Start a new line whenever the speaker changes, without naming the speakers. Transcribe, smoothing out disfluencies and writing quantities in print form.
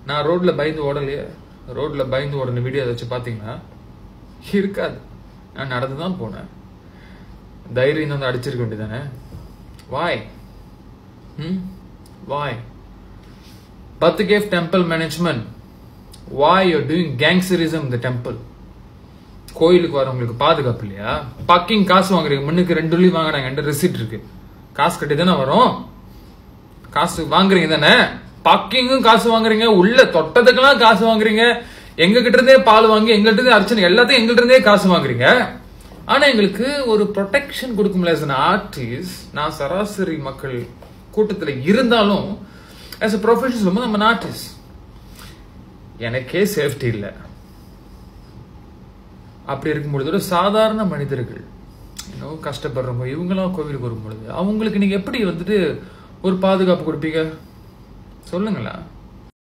நான் ரோட்ல பயந்து ஓடலையே. ரோட்ல பயந்து ஓடன வீடியோ வச்சு பாத்தீங்கன்னா இருக்காது. நான் நடந்துதான் போனேன். தைரியம் வந்து அடிச்சிருக்க வேண்டியதானே. வாய் வாய் Pathagave temple management, why you're doing gangsterism in the temple? கோயிலுக்கு வரவங்களுக்கு பாதுகாப்பு இல்லையா? பக்கிங் காசு வாங்குறீங்க. முன்னுக்கு 2 உள்ளி வாங்குறாங்க. என்கிட்ட ரெசிப்ட் இருக்கு. காசு கட்டி தானே வரும். காசு வாங்குறீங்க தானே. பக்கிங்கும் காசு வாங்குறீங்க. உள்ள தொட்டதுக்கெல்லாம் காசு வாங்குறீங்க. எங்க கிட்ட இருந்தே பால் வாங்கி எங்கள்கிட்ட இருந்தே அர்ச்சனை எல்லாத்தையும் எங்கள்கிட்ட இருந்தே காசு வாங்குறீங்க. ஆனா எங்களுக்கு ஒரு ப்ரொடெக்ஷன் கொடுக்க முடியல. ஆர்டிஸ்ட் நான் சராசரி மக்கள் கூட்டத்தில் இருந்தாலும் as a professional சொல்லும்போது நம்ம ஆர்டிஸ்ட் எனக்கே சேஃப்டி இல்லை. அப்படி இருக்கும்பொழுது ஒரு சாதாரண மனிதர்கள் இன்னும் கஷ்டப்படுறவங்க இவங்களாம் கோவிலுக்கு வரும்பொழுது அவங்களுக்கு நீங்க எப்படி வந்துட்டு ஒரு பாதுகாப்பு கொடுப்பீங்க சொல்லுங்களேன்.